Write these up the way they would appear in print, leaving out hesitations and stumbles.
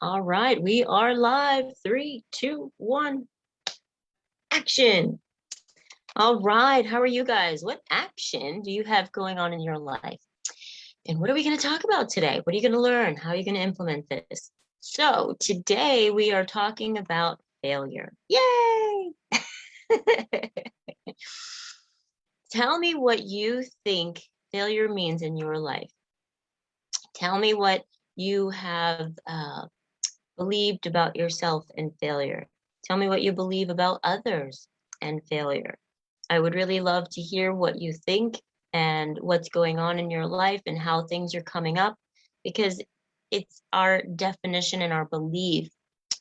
All right, we are live. 3, 2, 1, action. All right, how are you guys? What action do you have going on in your life? And what are we going to talk about today? What are you going to learn? How are you going to implement this? So today we are talking about failure. Yay! Tell me what you think failure means in your life. Tell me what you have believed about yourself and failure. Tell me what you believe about others and failure. I would really love to hear what you think and what's going on in your life and how things are coming up, because it's our definition and our belief,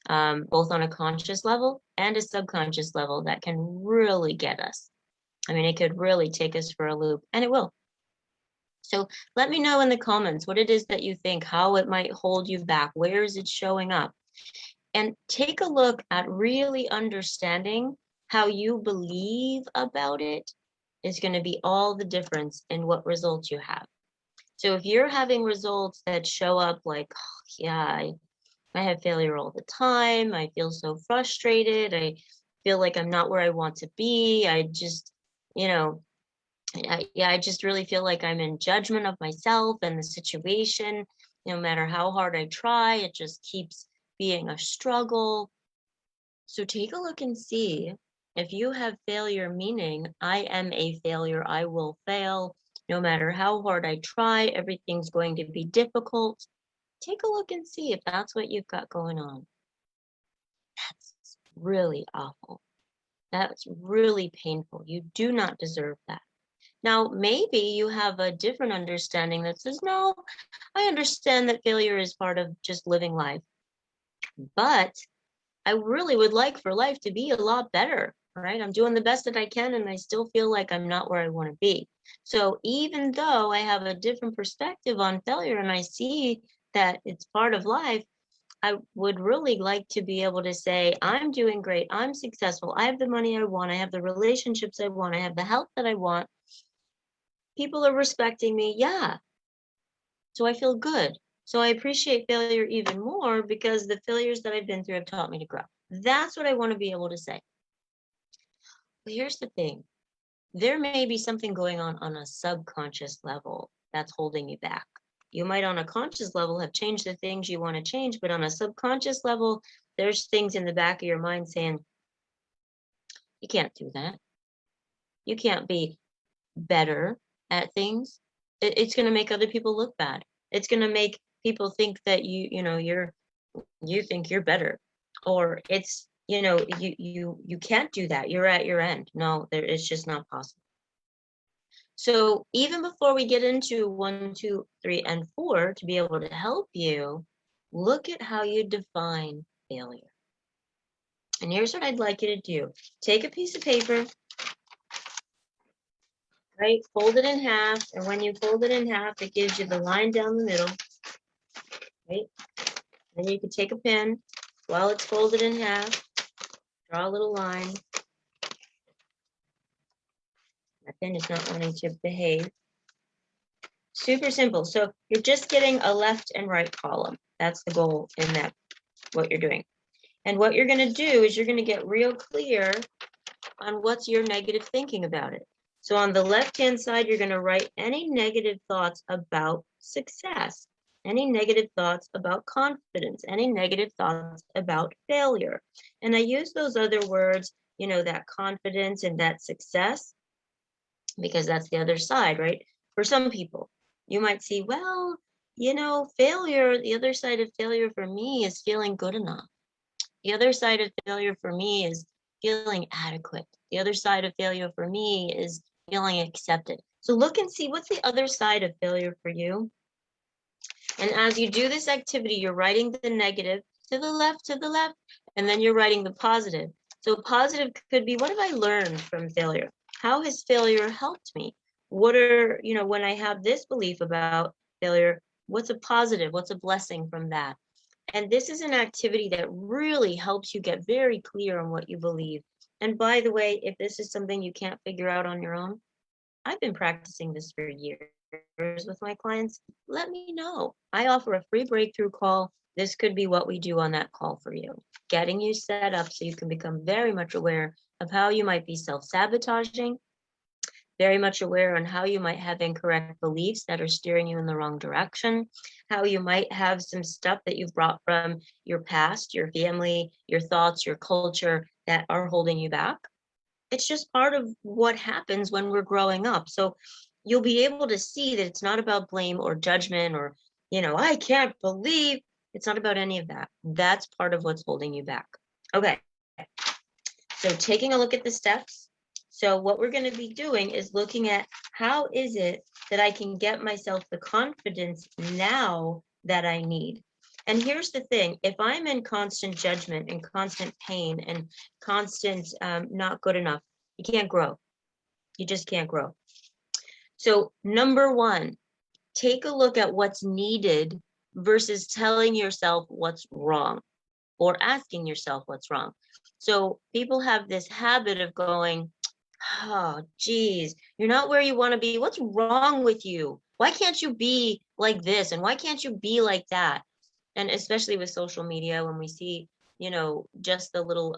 both on a conscious level and a subconscious level, that can really get us. I mean, it could really take us for a loop, and it will. So let me know in the comments what it is that you think, how it might hold you back, where is it showing up? And take a look at really understanding how you believe about it is going to be all the difference in what results you have. So if you're having results that show up like, oh, yeah, I have failure all the time, I feel so frustrated, I feel like I'm not where I want to be, I just, I just really feel like I'm in judgment of myself and the situation. No matter how hard I try, it just keeps being a struggle. So take a look and see if you have failure, meaning I am a failure, I will fail. No matter how hard I try, everything's going to be difficult. Take a look and see if that's what you've got going on. That's really awful. That's really painful. You do not deserve that. Now, maybe you have a different understanding that says, no, I understand that failure is part of just living life, but I really would like for life to be a lot better, right? I'm doing the best that I can, and I still feel like I'm not where I want to be. So even though I have a different perspective on failure and I see that it's part of life, I would really like to be able to say, I'm doing great, I'm successful, I have the money I want, I have the relationships I want, I have the health that I want. People are respecting me, yeah. So I feel good. So I appreciate failure even more because the failures that I've been through have taught me to grow. That's what I want to be able to say. But here's the thing. There may be something going on a subconscious level that's holding you back. You might on a conscious level have changed the things you want to change, but on a subconscious level, there's things in the back of your mind saying, you can't do that. You can't be better at things. It's going to make other people look bad. It's going to make people think that you think you're better, or it's, you can't do that. You're at your end. No, it's just not possible. So even before we get into 1, 2, 3, and 4, to be able to help you, look at how you define failure. And here's what I'd like you to do. Take a piece of paper, right? Fold it in half, and when you fold it in half, it gives you the line down the middle, right? Then you can take a pen while it's folded in half, draw a little line. My pen is not wanting to behave. Super simple. So you're just getting a left and right column. That's the goal in that, what you're doing. And what you're going to do is you're going to get real clear on what's your negative thinking about it. So on the left-hand side, you're going to write any negative thoughts about success, any negative thoughts about confidence, any negative thoughts about failure. And I use those other words, that confidence and that success, because that's the other side, right? For some people, you might see, well, failure, the other side of failure for me is feeling good enough. The other side of failure for me is feeling adequate. The other side of failure for me is feeling accepted. So look and see what's the other side of failure for you. And as you do this activity, you're writing the negative to the left, and then you're writing the positive. So positive could be, what have I learned from failure? How has failure helped me? What are, when I have this belief about failure, what's a positive? What's a blessing from that? And this is an activity that really helps you get very clear on what you believe. And by the way, if this is something you can't figure out on your own, I've been practicing this for years. with my clients, let me know. I offer a free breakthrough call. This could be what we do on that call for you, getting you set up so you can become very much aware of how you might be self-sabotaging, very much aware on how you might have incorrect beliefs that are steering you in the wrong direction, how you might have some stuff that you've brought from your past, your family, your thoughts, your culture that are holding you back. It's just part of what happens when we're growing up. So you'll be able to see that it's not about blame or judgment or, I can't believe. It's not about any of that. That's part of what's holding you back. Okay. So taking a look at the steps. So what we're going to be doing is looking at how is it that I can get myself the confidence now that I need. And here's the thing, if I'm in constant judgment and constant pain and constant not good enough, you can't grow. You just can't grow. So number one, take a look at what's needed versus telling yourself what's wrong or asking yourself what's wrong. So people have this habit of going, oh, geez, you're not where you want to be. What's wrong with you? Why can't you be like this? And why can't you be like that? And especially with social media, when we see, just the little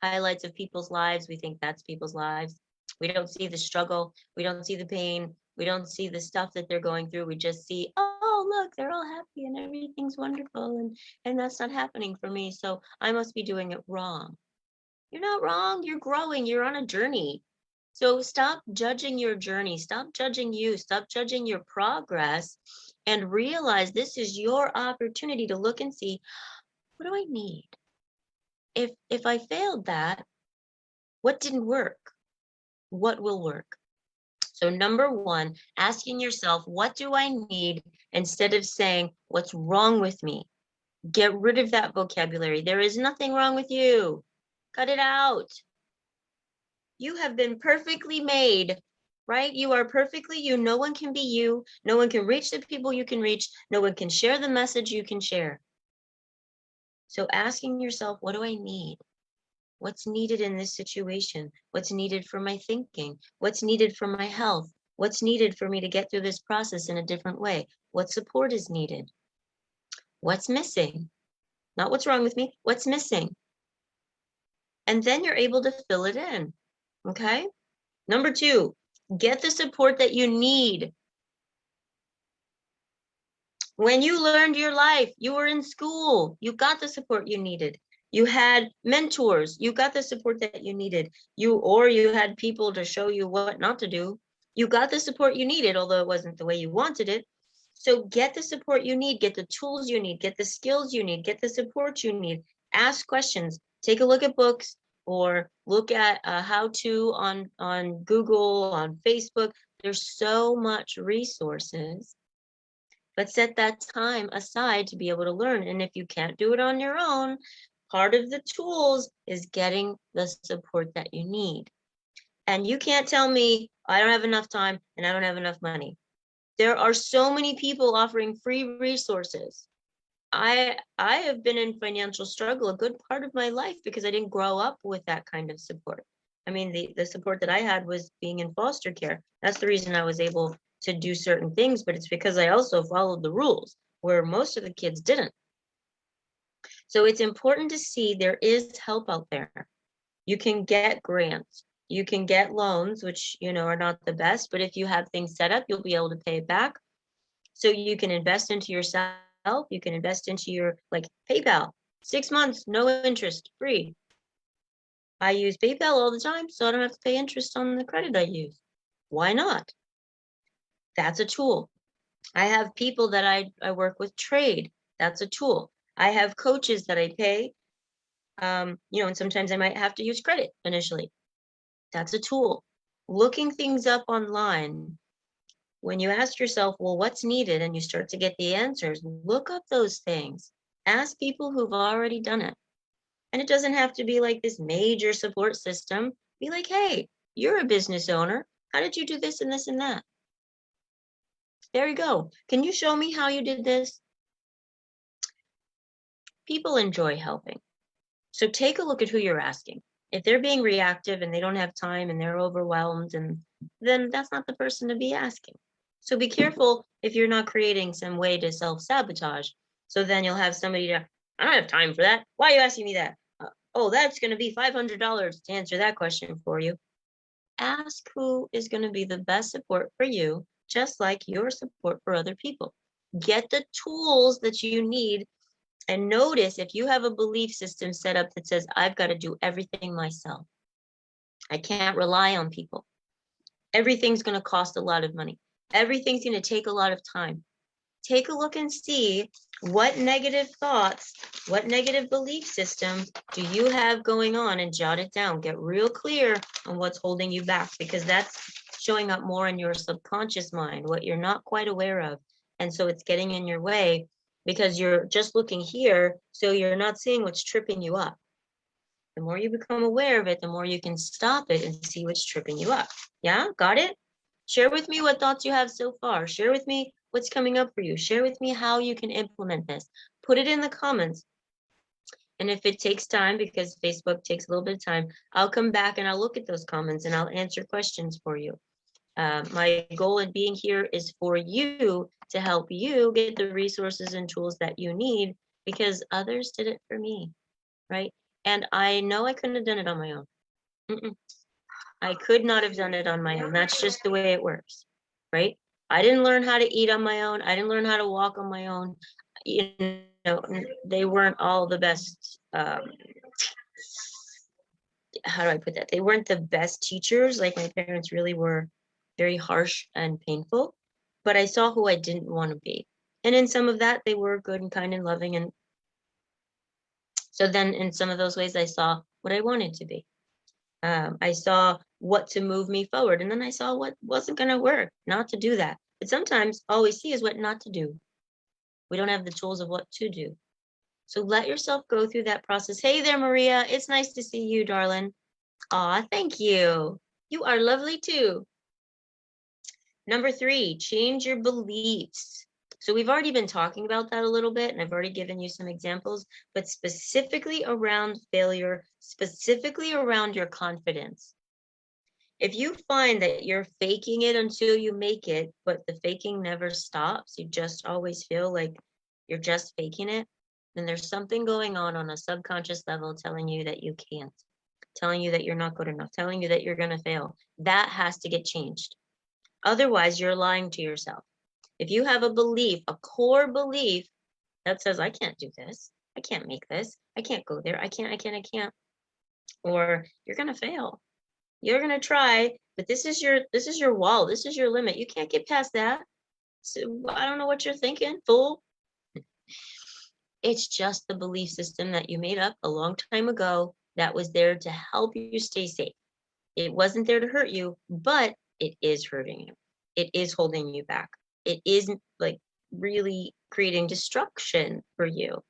highlights of people's lives, we think that's people's lives. We don't see the struggle. We don't see the pain. We don't see the stuff that they're going through. We just see, oh, look, they're all happy and everything's wonderful. And that's not happening for me. So I must be doing it wrong. You're not wrong. You're growing. You're on a journey. So stop judging your journey. Stop judging you. Stop judging your progress and realize this is your opportunity to look and see, what do I need? If I failed that, what didn't work? What will work? So number one, asking yourself, what do I need, instead of saying, what's wrong with me? Get rid of that vocabulary. There is nothing wrong with you. Cut it out. You have been perfectly made, right? You are perfectly you. No one can be you. No one can reach the people you can reach. No one can share the message you can share. So asking yourself, what do I need? What's needed in this situation? What's needed for my thinking? What's needed for my health? What's needed for me to get through this process in a different way? What support is needed? What's missing? Not what's wrong with me, what's missing? And then you're able to fill it in, okay? Number two, get the support that you need. When you learned your life, you were in school, you got the support you needed. You had mentors, you got the support that you needed. You had people to show you what not to do. You got the support you needed, although it wasn't the way you wanted it. So get the support you need, get the tools you need, get the skills you need, get the support you need. Ask questions, take a look at books, or look at how-to on Google, on Facebook. There's so much resources. But set that time aside to be able to learn. And if you can't do it on your own, part of the tools is getting the support that you need. And you can't tell me I don't have enough time and I don't have enough money. There are so many people offering free resources. I have been in financial struggle a good part of my life because I didn't grow up with that kind of support. I mean, the support that I had was being in foster care. That's the reason I was able to do certain things, but it's because I also followed the rules where most of the kids didn't. So it's important to see there is help out there. You can get grants, you can get loans, which, are not the best, but if you have things set up, you'll be able to pay it back. So you can invest into yourself. You can invest into your, like PayPal, 6 months, no interest, free. I use PayPal all the time, so I don't have to pay interest on the credit I use. Why not? That's a tool. I have people that I work with trade. That's a tool. I have coaches that I pay, and sometimes I might have to use credit initially. That's a tool. Looking things up online, when you ask yourself, well, what's needed, and you start to get the answers, look up those things. Ask people who've already done it. And it doesn't have to be like this major support system. Be like, hey, you're a business owner. How did you do this and this and that? There you go. Can you show me how you did this? People enjoy helping. So take a look at who you're asking. If they're being reactive and they don't have time and they're overwhelmed, and then that's not the person to be asking. So be careful if you're not creating some way to self-sabotage. So then you'll have somebody to, I don't have time for that. Why are you asking me that? Oh, that's going to be $500 to answer that question for you. Ask who is going to be the best support for you, just like your support for other people. Get the tools that you need, and notice if you have a belief system set up that says, I've got to do everything myself. I can't rely on people. Everything's going to cost a lot of money. Everything's going to take a lot of time. Take a look and see what negative thoughts, what negative belief system do you have going on, and jot it down. Get real clear on what's holding you back, because that's showing up more in your subconscious mind, what you're not quite aware of. And so it's getting in your way because you're just looking here, so you're not seeing what's tripping you up. The more you become aware of it, the more you can stop it and see what's tripping you up. Yeah, got it? Share with me what thoughts you have so far. Share with me what's coming up for you. Share with me how you can implement this. Put it in the comments. And if it takes time, because Facebook takes a little bit of time, I'll come back and I'll look at those comments and I'll answer questions for you. My goal in being here is for you, to help you get the resources and tools that you need, because others did it for me, right? And I know I couldn't have done it on my own. I could not have done it on my own. That's just the way it works, right? I didn't learn how to eat on my own. I didn't learn how to walk on my own. You know, they weren't all the best. How do I put that? They weren't the best teachers. Like, my parents really were very harsh and painful, but I saw who I didn't want to be. And in some of that, they were good and kind and loving. And so then in some of those ways, I saw what I wanted to be. I saw what to move me forward, and then I saw what wasn't going to work, not to do that. But sometimes all we see is what not to do. We don't have the tools of what to do. So let yourself go through that process. Hey there, Maria. It's nice to see you, darling. Aw, thank you. You are lovely too. Number 3, change your beliefs. So we've already been talking about that a little bit, and I've already given you some examples, but specifically around failure, specifically around your confidence. If you find that you're faking it until you make it, but the faking never stops, you just always feel like you're just faking it, then there's something going on a subconscious level telling you that you can't, telling you that you're not good enough, telling you that you're going to fail. That has to get changed. Otherwise, you're lying to yourself. If you have a belief, a core belief that says, I can't do this, I can't make this, I can't go there, I can't, or you're going to fail. You're going to try, but this is your wall. This is your limit. You can't get past that. So I don't know what you're thinking, fool. It's just the belief system that you made up a long time ago that was there to help you stay safe. It wasn't there to hurt you, but it is hurting you. It is holding you back. It isn't like really creating destruction for you.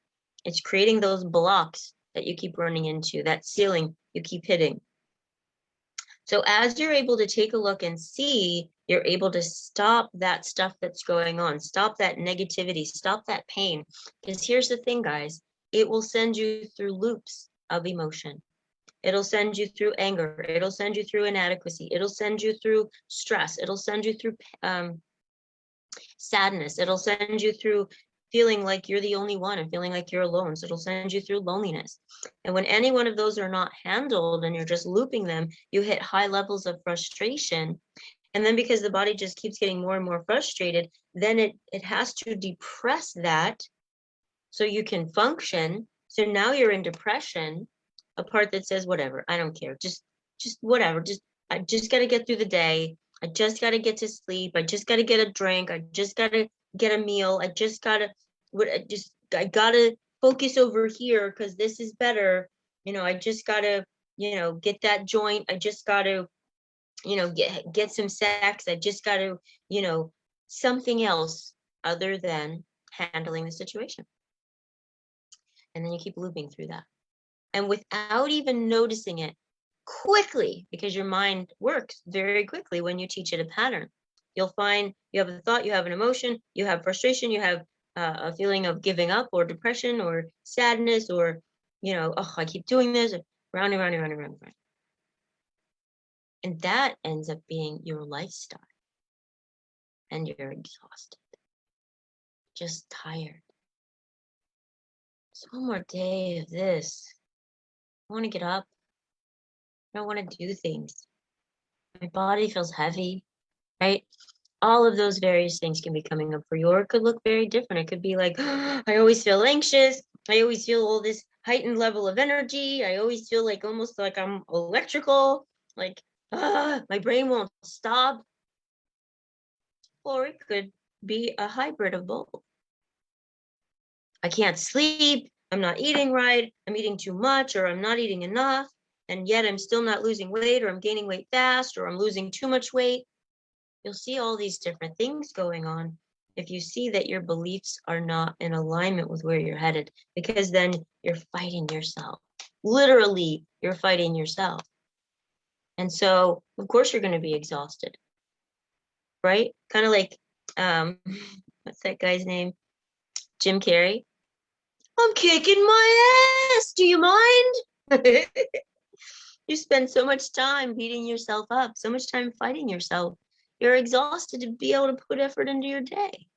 It's creating those blocks that you keep running into, that ceiling you keep hitting. So as you're able to take a look and see, you're able to stop that stuff that's going on, stop that negativity, stop that pain. Because here's the thing, guys, it will send you through loops of emotion. It'll send you through anger. It'll send you through inadequacy. It'll send you through stress. It'll send you through sadness. It'll send you through feeling like you're the only one and feeling like you're alone. So it'll send you through loneliness. And when any one of those are not handled and you're just looping them, you hit high levels of frustration. And then because the body just keeps getting more and more frustrated, then it has to depress that so you can function. So now you're in depression, a part that says, whatever, I don't care. Just whatever. I just got to get through the day. I just got to get to sleep. I just got to get a drink. I just got to get a meal. I got to focus over here because this is better. I just got to, get that joint. I just got to, get some sex. I just got to, something else other than handling the situation. And then you keep looping through that. And without even noticing it, quickly, because your mind works very quickly when you teach it a pattern, you'll find you have a thought, you have an emotion, you have frustration, you have a feeling of giving up or depression or sadness or, oh, I keep doing this, round and round and round and round and round. And that ends up being your lifestyle. and you're exhausted, just tired. It's one more day of this. I want to get up. I don't want to do things. My body feels heavy, right? All of those various things can be coming up for you, or it could look very different. It could be like, I always feel anxious. I always feel all this heightened level of energy. I always feel like almost like I'm electrical, like, my brain won't stop. Or it could be a hybrid of both. I can't sleep. I'm not eating right. I'm eating too much, or I'm not eating enough. And yet I'm still not losing weight, or I'm gaining weight fast, or I'm losing too much weight. You'll see all these different things going on if you see that your beliefs are not in alignment with where you're headed, because then you're fighting yourself. Literally, you're fighting yourself. And so, of course, you're going to be exhausted, right? Kind of like, what's that guy's name? Jim Carrey. I'm kicking my ass. Do you mind? You spend so much time beating yourself up, so much time fighting yourself. You're exhausted to be able to put effort into your day.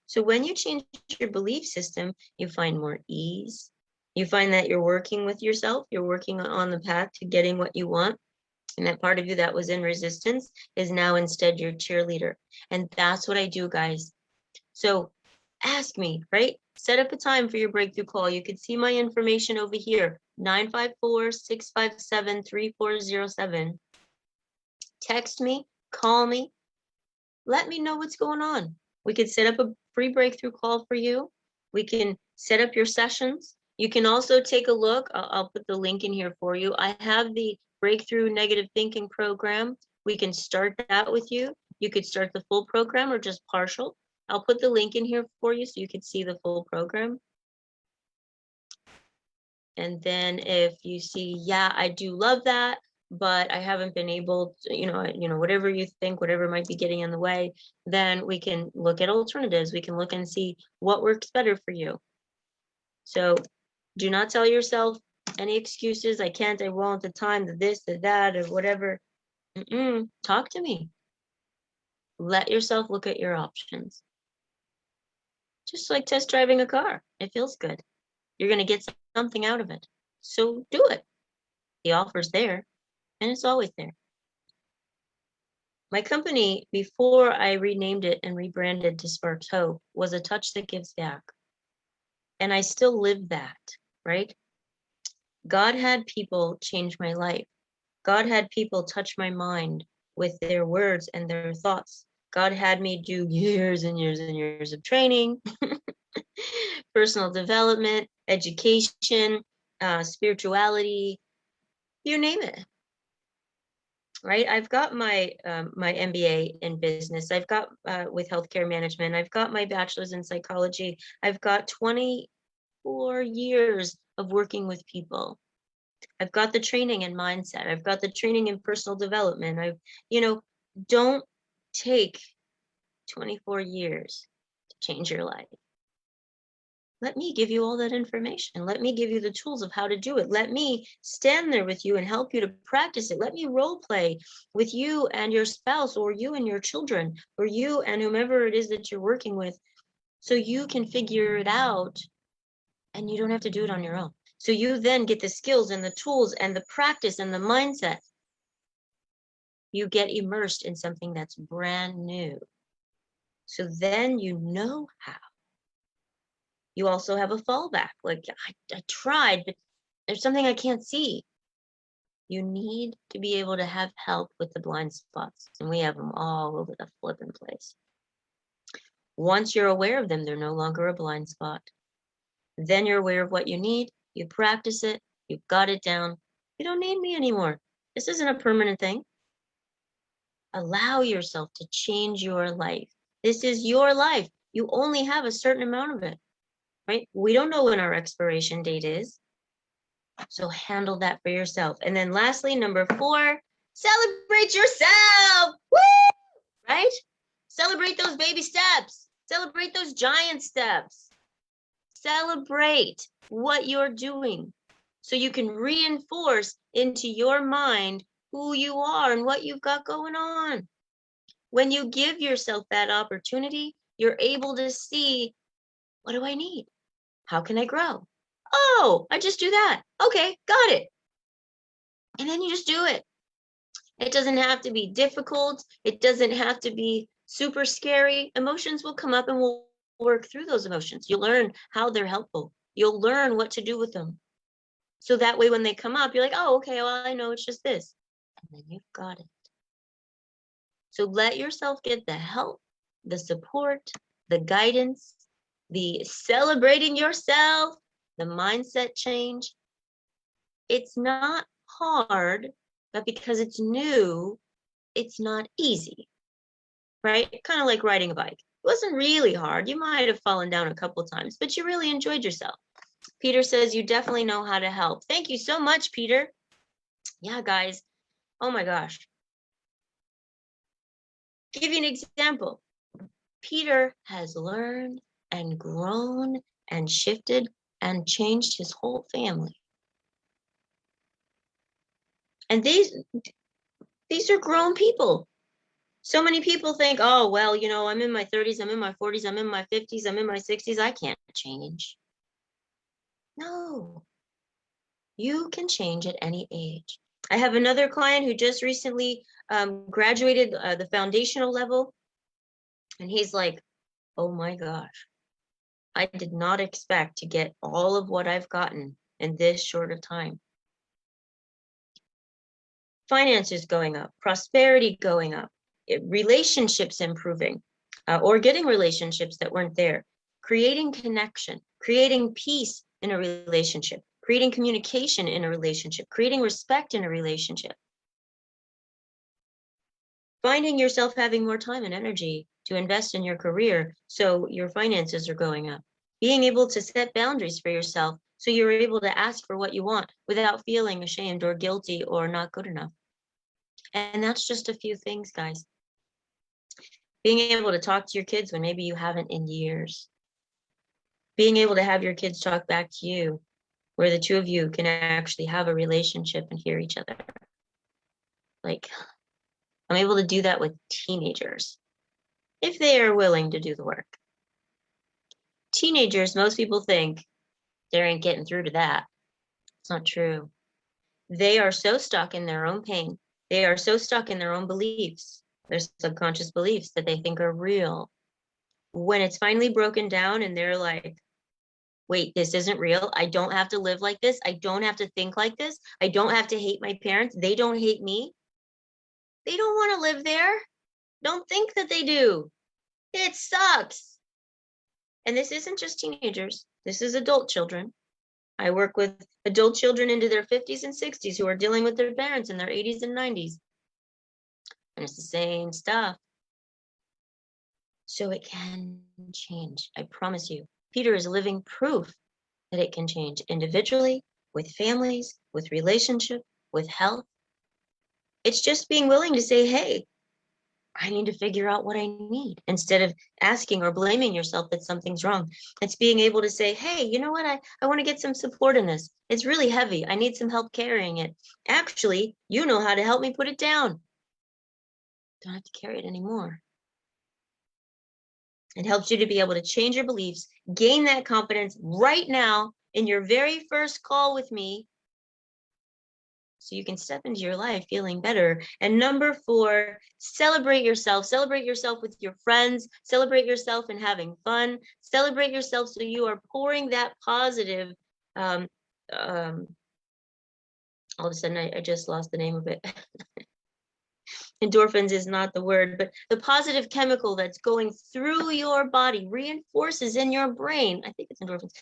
So when you change your belief system, you find more ease. You find that you're working with yourself. You're working on the path to getting what you want. And that part of you that was in resistance is now instead your cheerleader. And that's what I do, guys. So ask me, right? Set up a time for your breakthrough call. You can see my information over here, 954-657-3407. Text me, call me, let me know what's going on. We could set up a free breakthrough call for you. We can set up your sessions. You can also take a look. I'll put the link in here for you. I have the Breakthrough Negative Thinking program. We can start that with you. You could start the full program or just partial. I'll put the link in here for you so you can see the full program. And then if you see, yeah, I do love that, but I haven't been able to, whatever you think, whatever might be getting in the way, then we can look at alternatives. We can look and see what works better for you. So do not tell yourself any excuses. I can't, I won't, the time, the this, the that, or whatever. Talk to me. Let yourself look at your options. Just like test driving a car. It feels good. You're going to get something out of it. So do it. The offer's there, and it's always there. My company, before I renamed it and rebranded to Sparks Hope, was a touch that gives back. And I still live that, right? God had people change my life. God had people touch my mind with their words and their thoughts. God had me do years and years and years of training, personal development, education, spirituality, you name it. Right? I've got my my MBA in business. I've got with healthcare management. I've got my bachelor's in psychology. I've got 24 years of working with people. I've got the training in mindset. I've got the training in personal development. Don't take 24 years to change your life. Let me give you all that information. Let me give you the tools of how to do it. Let me stand there with you and help you to practice it. Let me role play with you and your spouse, or you and your children, or you and whomever it is that you're working with, so you can figure it out and you don't have to do it on your own. So you then get the skills and the tools and the practice and the mindset. You get immersed in something that's brand new. So then you know how. You also have a fallback. Like, I tried, but there's something I can't see. You need to be able to have help with the blind spots. And we have them all over the flipping place. Once you're aware of them, they're no longer a blind spot. Then you're aware of what you need. You practice it. You've got it down. You don't need me anymore. This isn't a permanent thing. Allow yourself to change your life. This is your life. You only have a certain amount of it. Right? We don't know when our expiration date is. So handle that for yourself. And then lastly, number 4, celebrate yourself. Woo! Right? Celebrate those baby steps. Celebrate those giant steps. Celebrate what you're doing so you can reinforce into your mind who you are and what you've got going on. When you give yourself that opportunity, you're able to see, what do I need? How can I grow? Oh, I just do that. Okay, got it. And then you just do it. It doesn't have to be difficult. It doesn't have to be super scary. Emotions will come up and we'll work through those emotions. You'll learn how they're helpful. You'll learn what to do with them. So that way, when they come up, you're like, oh, okay, well, I know it's just this. And then you've got it. So let yourself get the help, the support, the guidance, the celebrating yourself, the mindset change. It's not hard, but because it's new, it's not easy, right? Kind of like riding a bike. It wasn't really hard. You might have fallen down a couple times, but you really enjoyed yourself. Peter says, you definitely know how to help. Thank you so much, Peter. Yeah, guys. Oh my gosh. Give you an example. Peter has learned and grown and shifted and changed his whole family. And these are grown people. So many people think, oh, well, you know, I'm in my 30s, I'm in my 40s, I'm in my 50s, I'm in my 60s, I can't change. No, you can change at any age. I have another client who just recently graduated the foundational level. And he's like, oh my gosh, I did not expect to get all of what I've gotten in this short of time. Finances going up, prosperity going up, relationships improving, or getting relationships that weren't there, creating connection, creating peace in a relationship, creating communication in a relationship, creating respect in a relationship. Finding yourself having more time and energy to invest in your career so your finances are going up. Being able to set boundaries for yourself so you're able to ask for what you want without feeling ashamed or guilty or not good enough. And that's just a few things, guys. Being able to talk to your kids when maybe you haven't in years. Being able to have your kids talk back to you, where the two of you can actually have a relationship and hear each other. Like, I'm able to do that with teenagers, if they are willing to do the work. Teenagers, most people think they ain't getting through to that. It's not true. They are so stuck in their own pain. They are so stuck in their own beliefs, their subconscious beliefs that they think are real. When it's finally broken down and they're like, wait, this isn't real. I don't have to live like this. I don't have to think like this. I don't have to hate my parents. They don't hate me. They don't want to live there. Don't think that they do. It sucks. And this isn't just teenagers. This is adult children. I work with adult children into their 50s and 60s who are dealing with their parents in their 80s and 90s. And it's the same stuff. So it can change. I promise you. Peter is living proof that it can change individually, with families, with relationship, with health. It's just being willing to say, hey, I need to figure out what I need instead of asking or blaming yourself that something's wrong. It's being able to say, hey, you know what? I want to get some support in this. It's really heavy. I need some help carrying it. Actually, you know how to help me put it down. Don't have to carry it anymore. It helps you to be able to change your beliefs, gain that confidence right now in your very first call with me, so you can step into your life feeling better. And number 4, celebrate yourself. Celebrate yourself with your friends. Celebrate yourself and having fun. Celebrate yourself so you are pouring that positive, all of a sudden I just lost the name of it. Endorphins is not the word, but the positive chemical that's going through your body reinforces in your brain. I think it's endorphins.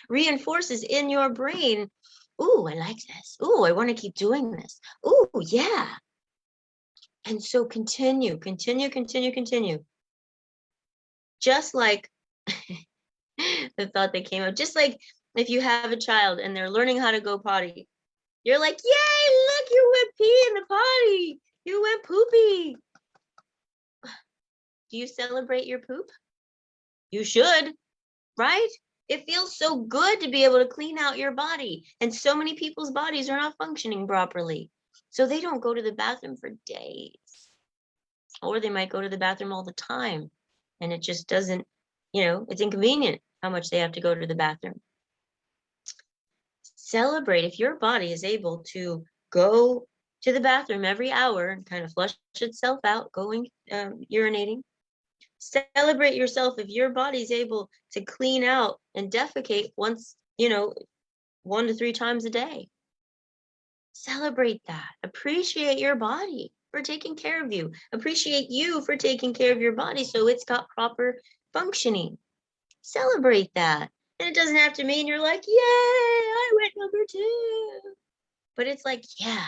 Reinforces in your brain. Ooh, I like this. Ooh, I want to keep doing this. Ooh, yeah. And so continue. Just like the thought that came up, just like if you have a child and they're learning how to go potty, you're like, yay, look, you went pee in the potty. You went poopy. Do you celebrate your poop? You should, right? It feels so good to be able to clean out your body. And so many people's bodies are not functioning properly. So they don't go to the bathroom for days. Or they might go to the bathroom all the time, and it just doesn't, it's inconvenient how much they have to go to the bathroom. Celebrate if your body is able to go to the bathroom every hour and kind of flush itself out, going urinating. Celebrate yourself if your body's able to clean out and defecate once, 1 to 3 times a day. Celebrate that. Appreciate your body for taking care of you. Appreciate you for taking care of your body so it's got proper functioning. Celebrate that. And it doesn't have to mean you're like, yay, I went number 2. But it's like, yeah,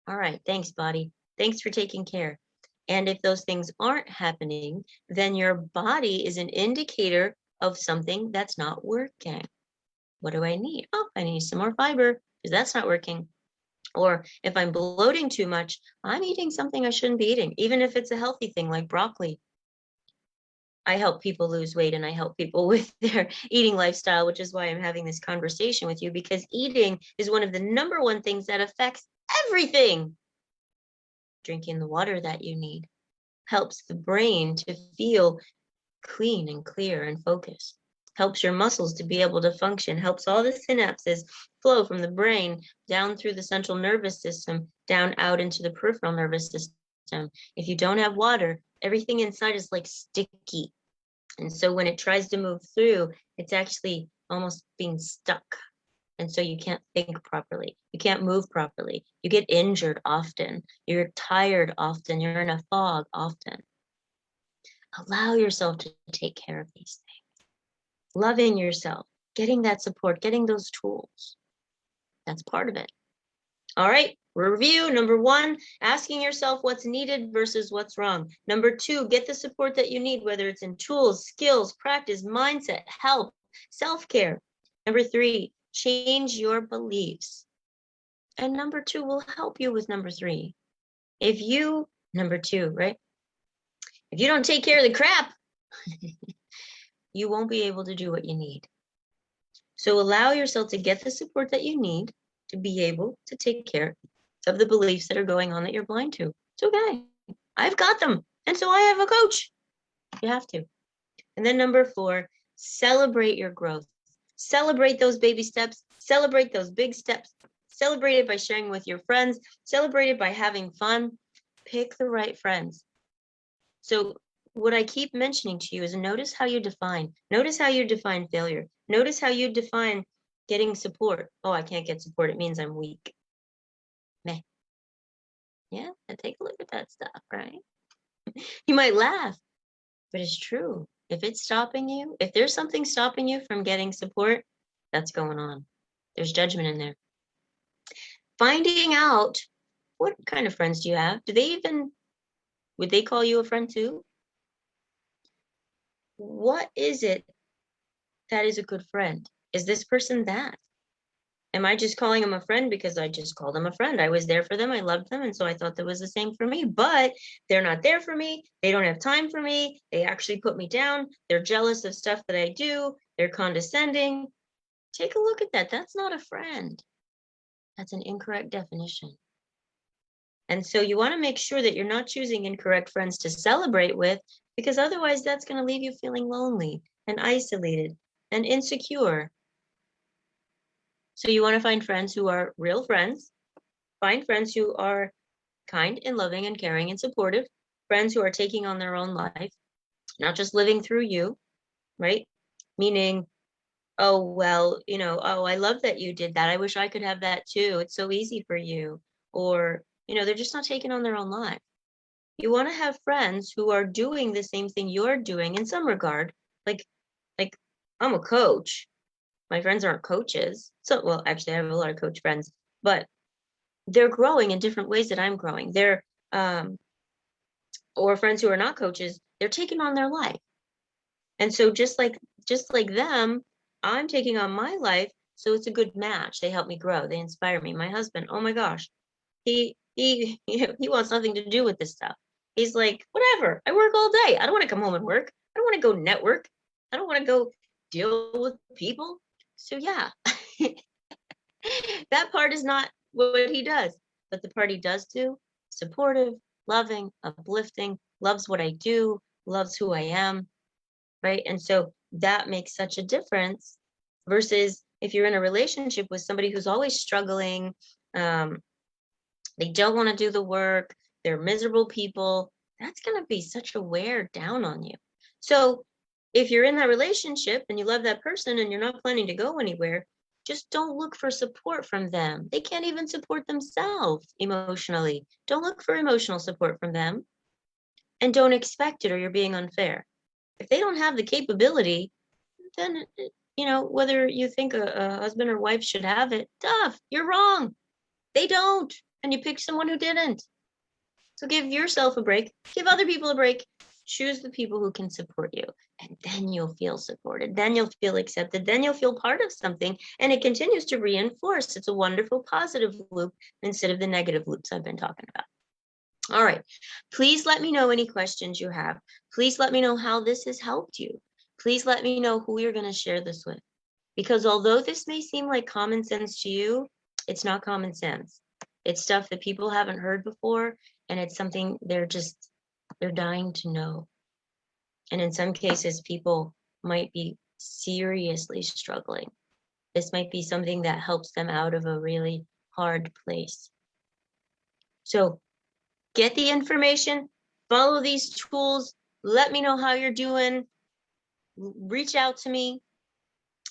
all right, thanks, body. Thanks for taking care. And if those things aren't happening, then your body is an indicator of something that's not working. What do I need? Oh, I need some more fiber because that's not working. Or if I'm bloating too much, I'm eating something I shouldn't be eating, even if it's a healthy thing like broccoli. I help people lose weight and I help people with their eating lifestyle, which is why I'm having this conversation with you, because eating is one of the number 1 things that affects everything. Drinking the water that you need helps the brain to feel clean and clear and focused, helps your muscles to be able to function, helps all the synapses flow from the brain down through the central nervous system, down out into the peripheral nervous system. If you don't have water, everything inside is like sticky. And so when it tries to move through, it's actually almost being stuck. And so you can't think properly. You can't move properly. You get injured often. You're tired often. You're in a fog often. Allow yourself to take care of these things. Loving yourself, getting that support, getting those tools. That's part of it. All right, review. Number 1, asking yourself what's needed versus what's wrong. Number 2, get the support that you need, whether it's in tools, skills, practice, mindset, help, self-care. Number 3, change your beliefs. And number 2 will help you with number 3. Number 2, right? If you don't take care of the crap, you won't be able to do what you need. So allow yourself to get the support that you need to be able to take care of the beliefs that are going on that you're blind to. It's okay. I've got them. And so I have a coach. You have to. And then number 4, celebrate your growth. Celebrate those baby steps. Celebrate those big steps. Celebrate it by sharing with your friends. Celebrate it by having fun. Pick the right friends. So what I keep mentioning to you is notice how you define. Notice how you define failure. Notice how you define getting support. Oh, I can't get support. It means I'm weak. Meh. Yeah, take a look at that stuff, right? You might laugh, but it's true. If it's stopping you, if there's something stopping you from getting support, that's going on. There's judgment in there. Finding out what kind of friends do you have? Would they call you a friend too? What is it that is a good friend? Is this person that? Am I just calling them a friend because I just called them a friend? I was there for them. I loved them. And so I thought that was the same for me, but they're not there for me. They don't have time for me. They actually put me down. They're jealous of stuff that I do. They're condescending. Take a look at that. That's not a friend. That's an incorrect definition. And so you want to make sure that you're not choosing incorrect friends to celebrate with, because otherwise that's going to leave you feeling lonely and isolated and insecure. So you want to find friends who are real friends. Find friends who are kind and loving and caring and supportive. Friends who are taking on their own life, not just living through you, right? Meaning, oh, well, oh, I love that you did that. I wish I could have that too. It's so easy for you. Or, they're just not taking on their own life. You want to have friends who are doing the same thing you're doing in some regard. Like I'm a coach. My friends aren't coaches. So, well, actually, I have a lot of coach friends, but they're growing in different ways that I'm growing. They're, or friends who are not coaches, they're taking on their life. And so just like them, I'm taking on my life. So it's a good match. They help me grow. They inspire me. My husband, oh my gosh, he wants nothing to do with this stuff. He's like, whatever, I work all day. I don't want to come home and work. I don't want to go network. I don't want to go deal with people. So yeah, that part is not what he does, but the part he does do, supportive, loving, uplifting, loves what I do, loves who I am, right? And so that makes such a difference versus if you're in a relationship with somebody who's always struggling, they don't want to do the work, they're miserable people, that's going to be such a wear down on you. So if you're in that relationship and you love that person and you're not planning to go anywhere, just don't look for support from them. They can't even support themselves emotionally. Don't look for emotional support from them, and don't expect it or you're being unfair. If they don't have the capability, then, whether you think a husband or wife should have it, tough, you're wrong. They don't. And you picked someone who didn't. So give yourself a break, give other people a break, choose the people who can support you. And then you'll feel supported. Then you'll feel accepted. Then you'll feel part of something. And it continues to reinforce. It's a wonderful positive loop instead of the negative loops I've been talking about. All right. Please let me know any questions you have. Please let me know how this has helped you. Please let me know who you're going to share this with. Because although this may seem like common sense to you, it's not common sense. It's stuff that people haven't heard before, and it's something they're dying to know. And in some cases, people might be seriously struggling. This might be something that helps them out of a really hard place. So get the information, follow these tools, let me know how you're doing, reach out to me.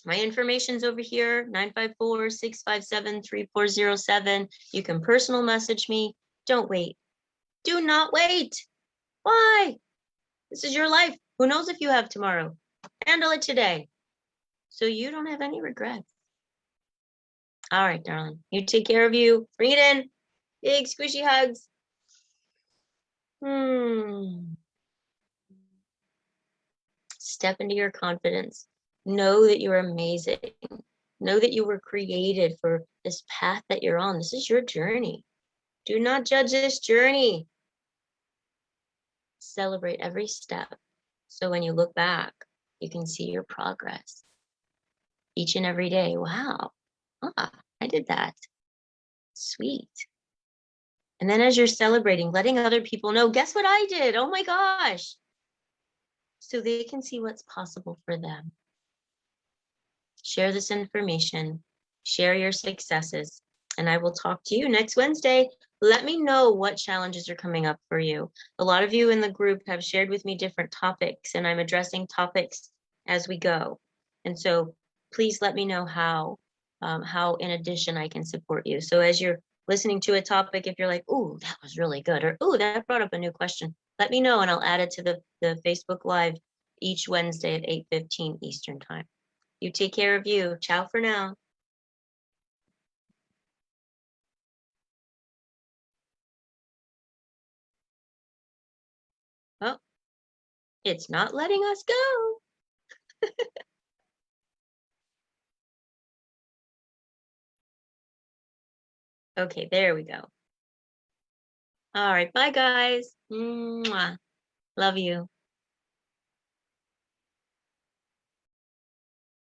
My information's over here, 954-657-3407. You can personal message me. Don't wait. Do not wait. Why? This is your life. Who knows if you have tomorrow? Handle it today so you don't have any regrets. All right, darling. You take care of you. Bring it in. Big squishy hugs. Step into your confidence. Know that you're amazing. Know that you were created for this path that you're on. This is your journey. Do not judge this journey. Celebrate every step. So when you look back, you can see your progress. Each and every day. Wow. I did that. Sweet. And then as you're celebrating, letting other people know, guess what I did? Oh my gosh. So they can see what's possible for them. Share this information, share your successes, and I will talk to you next Wednesday. Let me know what challenges are coming up for you. A lot of you in the group have shared with me different topics, and I'm addressing topics as we go. And so please let me know how in addition I can support you. So as you're listening to a topic, if you're like, ooh, that was really good, or ooh, that brought up a new question, let me know and I'll add it to the Facebook Live each Wednesday at 8:15 Eastern Time. You take care of you. Ciao for now. Oh, it's not letting us go. Okay, there we go. All right, bye guys. Mwah. Love you.